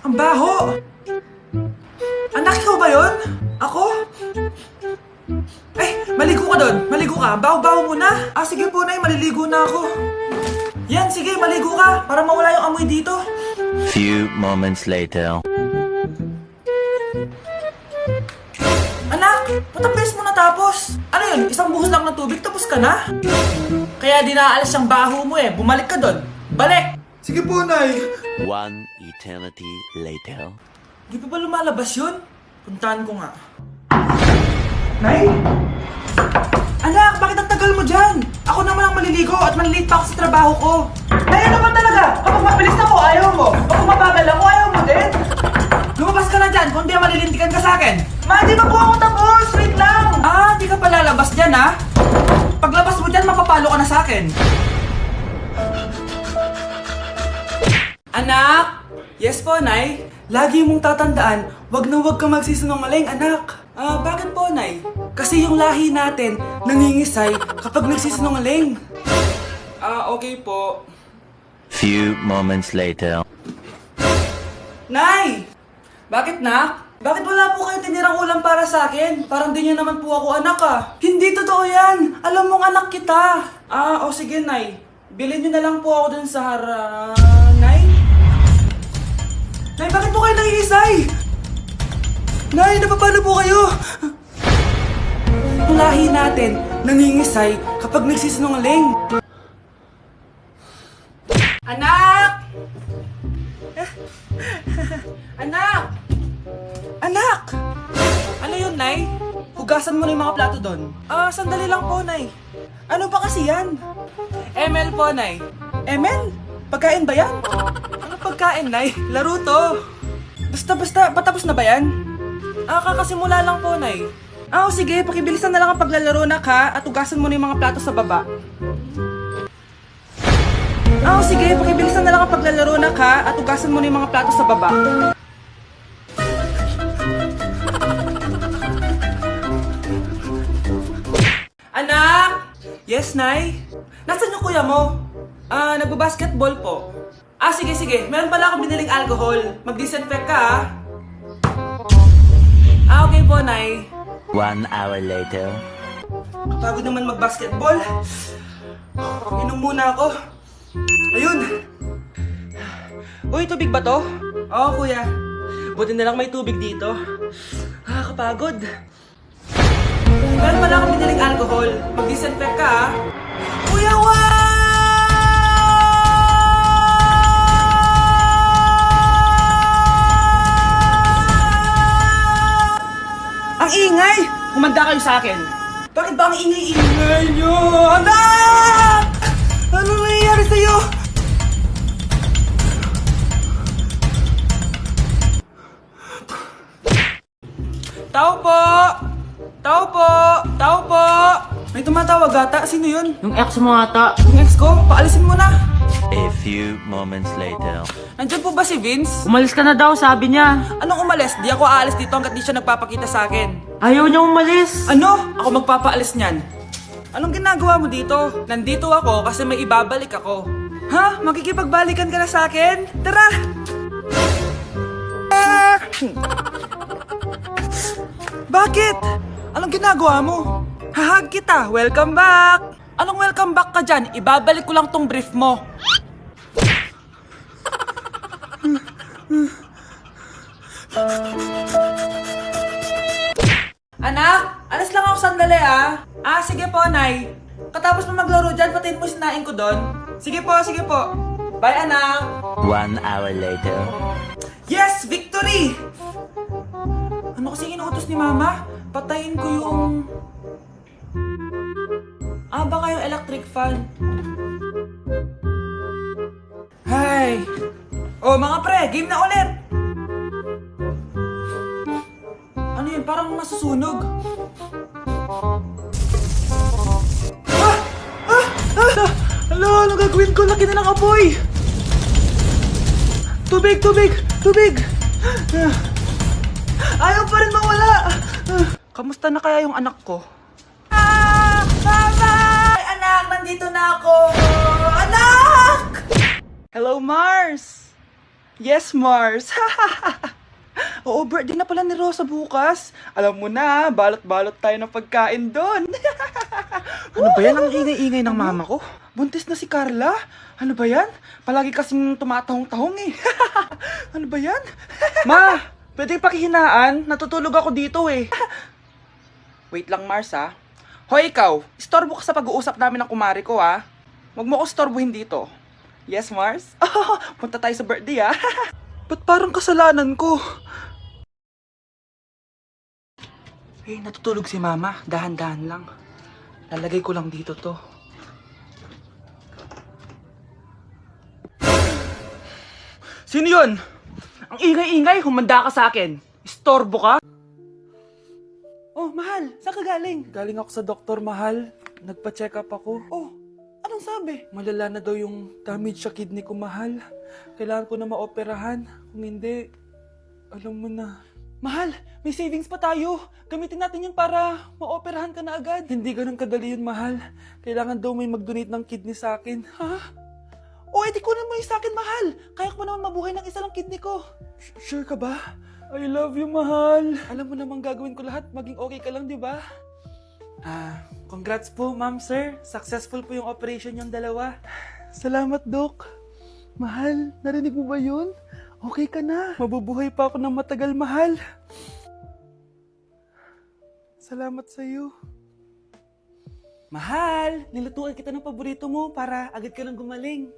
Ang baho! Anak, ikaw ba yun? Ako? Ay, maligo ka doon. Maligo ka. Baho-baho muna. Sige po, Nay. Maliligo na ako. Yan, sige. Maligo ka. Para mawala yung amoy dito. Few moments later. Anak, patapis mo natapos. Ano yun? Isang buhos lang ng tubig, tapos ka na? Kaya di naaalis yung baho mo eh. Bumalik ka doon. Balik! Sige po, Nay. One eternity later. Di pa ba lumalabas yun? Puntahan ko nga. Nay? Anak, bakit ang tagal mo dyan? Ako naman ang maliligo at malilate pa ako sa trabaho ko. Nay, ano ba talaga? Kapag mabilis na ko, ayaw mo. Kapag mabagal ako, ayaw mo din. Lumabas ka na dyan kung di malilintikan ka sa akin. Ma, di ba po ako tapos? Wait lang. Di ka pa lalabas dyan, ha? Paglabas mo dyan, mapapalo ka na sa akin. Anak! Yes po, Nay. Lagi mong tatandaan, wag na wag ka magsisinungaling, anak. Bakit po, Nay? Kasi yung lahi natin nangingisay kapag nagsisinungaling. Okay po. Few moments later. Nay! Bakit, nak? Bakit wala po kayo tinirang ulam para sa akin? Parang di niyo naman po ako anak, Hindi totoo yan! Alam mong anak kita! Sige, Nay. Bilhin niyo na lang po ako dun sa Nay? Nay, bakit po kayo nangingisay? Nay, napapalo po kayo? Yung lahi natin nangingisay kapag nagsisinungaling. Anak! Anak! Anak! Ano yun, Nay? Hugasan mo na yung mga plato doon. Sandali lang po, Nay. Ano pa kasi yan? ML po, Nay. ML? Pagkain ba yan? Ano pagkain, Nay? Laro to. Basta, patapos na ba yan? Kakasimula lang po, Nay. Sige, pakibilisan na lang ang paglalaro, nak, ha? At hugasan mo na yung mga plato sa baba. Sige, pakibilisan na lang ang paglalaro, nak, ha? At hugasan mo na yung mga plato sa baba. Anak! Yes, Nay? Nasaan yung kuya mo? Nagbabasketball po. Sige. Meron pala akong biniling alcohol. Mag-disinfect ka, okay po, Nay. 1 hour later. Kapagod naman mag-basketball. Inom muna ako. Ayun! Uy, tubig ba to? Oo, kuya. Buti na lang may tubig dito. Kapagod. Meron pala akong biniling alcohol. Mag-disinfect ka, Kuya, Ang ingay! Kumanda kayo sa akin. Bakit ba ang ingay-ingay nyo? Anak! Ano nangyayari sa'yo? Tao po! Tao po! Tao po! May tumatawag ata. Sino yun? Yung ex mo ata. Yung ex ko? Paalisin mo na. A few moments later. Nandiyan po ba si Vince? Umalis ka na daw, sabi niya. Anong umalis? Di ako aalis dito hanggat di siya nagpapakita sa akin. Ayaw niya umalis. Ano? Ako magpapaalis niyan. Anong ginagawa mo dito? Nandito ako kasi may ibabalik ako. Ha? Makikipagbalikan ka na sa akin? Tara! Bakit? Anong ginagawa mo? Hahag kita. Welcome back! Anong welcome back ka dyan? Ibabalik ko lang tong brief mo. Anak, alis lang ako sandali, sige po, Nay. Katapos mo maglaro dyan, patiin mo sinain ko doon. Sige po. Bye, anak. 1 hour later. Yes! Victory! Ano kasi inuutos ni Mama? Patayin ko yung... baka yung electric fan. Hay! Mga pre, game na ulit! Ano yun? Parang nasusunog. Ano gagawin ko? Laki na ng apoy! Tubig! Ayaw pa rin mawala! Kamusta na kaya yung anak ko? Mama! Ay, anak! Nandito na ako! Anak! Hello, Mars! Yes, Mars. Oo, birthday na pala ni Rosa bukas. Alam mo na, balot-balot tayo ng pagkain doon. Ano ba yan? Ang ingay-ingay ng mama ko. Buntis na si Carla. Ano ba yan? Palagi kasing tumatahong-tahong eh. Ano ba yan? Ma, pwede pakihinaan. Natutulog ako dito eh. Wait lang, Mars ha. Hoy, ikaw. Istorbo ka sa pag-uusap namin ng kumari ko ha. Huwag mo ko istorbohin dito. Yes, Mars? Punta tayo sa birthday ha. Ba't parang kasalanan ko? Eh, natutulog si Mama. Dahan-dahan lang. Lalagay ko lang dito to. Sino yun? Ang ingay-ingay, humanda ka sa akin. Istorbo ka? Oh, mahal. Saan ka galing? Galing ako sa doktor, mahal. Nagpa-check up ako. Oh, anong sabi? Malala na daw yung damage sa kidney ko, mahal. Kailangan ko na maoperahan. Kung hindi, alam mo na. Mahal, may savings pa tayo. Gamitin natin yun para maoperahan ka na agad. Hindi ganun kadali yun, mahal. Kailangan daw may mag-donate ng kidney sa akin. Ha? O, edi kunin mo yung sa akin, mahal. Kaya ko naman mabuhay ng isa lang kidney ko. Sure ka ba? I love you, mahal. Alam mo namang gagawin ko lahat. Maging okay ka lang, di ba? Congrats po, ma'am, sir. Successful po yung operation yung dalawa. Salamat, Doc. Mahal, narinig mo ba yun? Okay ka na. Mabubuhay pa ako ng matagal, mahal. Salamat sa'yo. Mahal, nilutuan kita ng paborito mo para agad ka nang gumaling.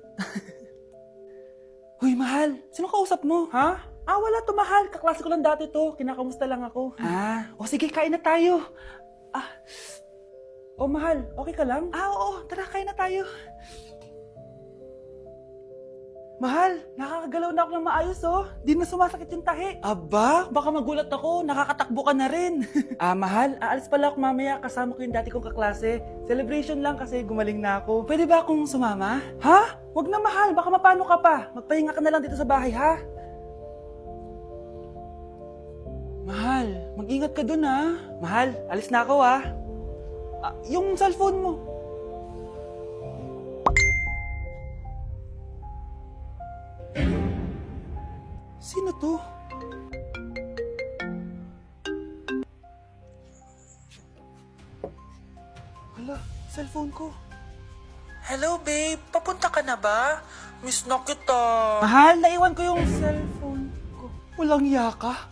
Huy, mahal, sino kausap mo? Ha? Wala to, mahal. Kaklase ko lang dati to. Kinakamusta lang ako. Sige, kain na tayo. Mahal, okay ka lang? Oo, tara, kain na tayo. Mahal, nakakagalaw na ako ng maayos, oh. Di na sumasakit yung tahi. Aba, baka magulat ako. Nakakatakbo ka na rin. Mahal, aalis pala ako mamaya. Kasama ko yung dati kong kaklase. Celebration lang kasi gumaling na ako. Pwede ba akong sumama? Ha? Wag na, mahal. Baka mapano ka pa. Magpahinga ka na lang dito sa bahay, ha? Mahal, mag-ingat ka dun, ha? Mahal, alis na ako, ha? Yung cellphone mo. Sino to? Hala, cellphone ko. Hello, babe. Papunta ka na ba? Miss na kita. Mahal, naiwan ko yung cellphone ko. Walang iya ka?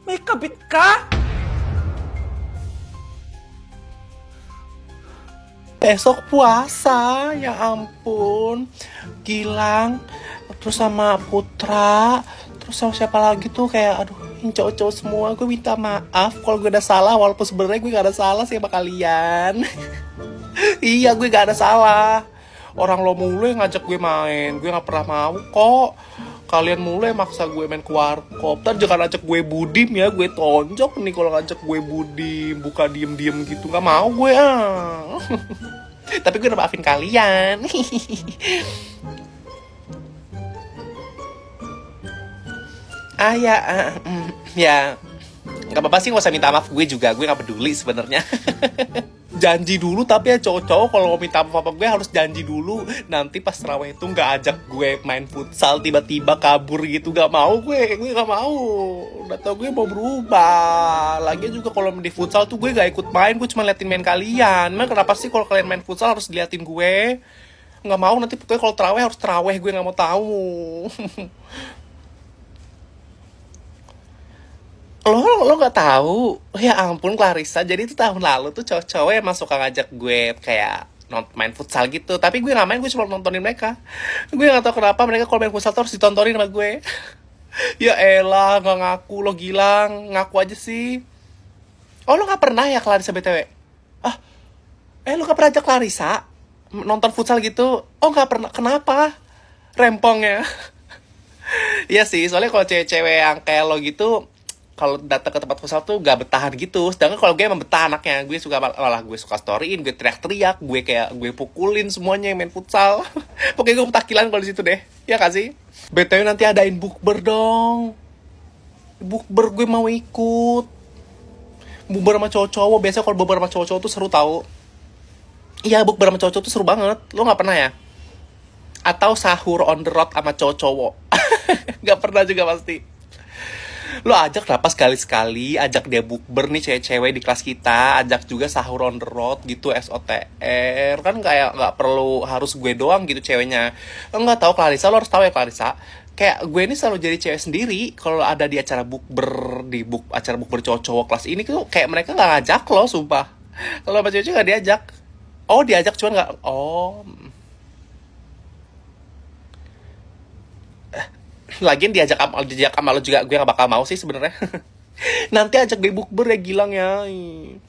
May kabit ka? Besok puasa, ya ampun. Gilang, terus sama Putra, terus sama siapa lagi tuh kayak aduh, yang cowok-cowok semua. Gue minta maaf kalau gue ada salah, walaupun sebenarnya gue gak ada salah sih sama kalian. Iya, gue gak ada salah. Orang lo mulu yang ngajak gue main, gue gak pernah mau kok. Kalian mulu yang maksa gue main ke warkop. Ntar jangan ajak gue budim ya, gue tonjok nih kalau ngajak gue budim, buka diem-diem gitu. Gak mau gue Tapi gue udah maafin kalian. Ya nggak apa-apa sih, nggak usah minta maaf. Gue juga, gue nggak peduli sebenarnya. Janji dulu, tapi ya cowok-cowok kalau mau minta maaf apa gue harus janji dulu. Nanti pas terawih itu nggak ajak gue main futsal tiba-tiba kabur gitu, nggak mau gue nggak mau. Udah tau gue mau berubah. Lagian juga kalau di futsal tuh gue nggak ikut main, gue cuma liatin main kalian. Emang kenapa sih kalau kalian main futsal harus diliatin gue? Nggak mau, nanti pokoknya kalau terawih harus terawih, gue nggak mau tahu. Lo nggak tahu? Ya ampun, Clarissa. Jadi itu tahun lalu tuh cowok-cowok emang suka ngajak gue kayak main futsal gitu. Tapi gue nggak main, gue cuma nontonin mereka. Gue nggak tahu kenapa mereka kalau main futsal tuh harus ditontonin sama gue. Ya elah, nggak ngaku. Lo Gilang, ngaku aja sih. Oh, lo nggak pernah ya Clarissa BTW? Lo nggak pernah ajak Clarissa nonton futsal gitu? Oh, nggak pernah. Kenapa? Rempong ya. Iya sih, soalnya kalau cewek-cewek yang kayak lo gitu, kalau datang ke tempat futsal tuh gak betahan gitu. Sedangkan kalau gue emang betah anaknya. Gue suka, malah gue suka storyin, gue teriak-teriak, gue pukulin semuanya yang main futsal. Pokoknya gue petakilan kalau di situ deh. Ya gak sih? BTW nanti adain bukber dong. Bukber gue mau ikut. Bukber sama cowok-cowok. Biasanya kalau bukber sama cowok-cowok tuh seru tau. Iya, bukber sama cowok-cowok tuh seru banget. Lo gak pernah ya? Atau sahur on the road sama cowok-cowok. Gak pernah juga pasti. Lo ajak kenapa sekali-sekali, ajak dia bukber nih cewek-cewek di kelas kita, ajak juga sahur on the road gitu, SOTR. Kan kayak nggak perlu harus gue doang gitu ceweknya. Nggak tahu Clarissa, lo harus tahu ya Clarissa. Kayak gue ini selalu jadi cewek sendiri kalau ada di acara bukber, acara bukber cowok-cowok kelas ini tuh kayak mereka nggak ngajak lo, sumpah. Kalau sama cewek nggak diajak. Oh diajak cuman nggak. Oh. Lagian diajak sama lo juga gue gak bakal mau sih sebenarnya. Nanti ajak dia bukber ya Gilang ya. Ih.